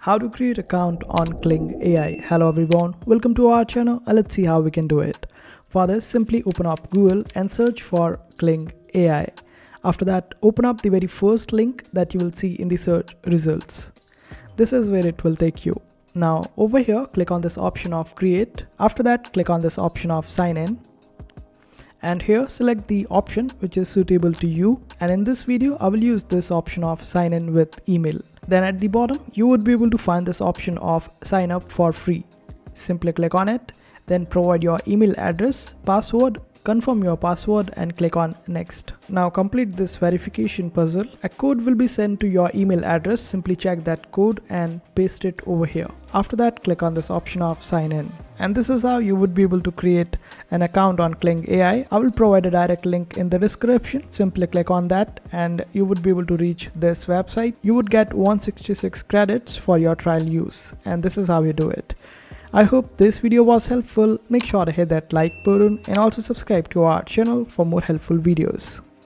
How to create account on Kling AI. Hello everyone, welcome to our channel and let's see how we can do it. For this, simply open up Google and search for Kling AI. After that, open up the very first link that you will see in the search results. This is where it will take you. Now over here, click on this option of create. After that, click on this option of sign in. And here select the option which is suitable to you, and in this video I will use this option of sign in with email. Then at the bottom you would be able to find this option of sign up for free. Simply click on it, then provide your email address, password, confirm your password and click on next. Now complete this verification puzzle. A code will be sent to your email address. Simply check that code and paste it over here. After that, click on this option of sign in. And this is how you would be able to create an account on Kling AI. I will provide a direct link in the description. Simply click on that and you would be able to reach this website. You would get 166 credits for your trial use. And this is how you do it. I hope this video was helpful. Make sure to hit that like button and also subscribe to our channel for more helpful videos.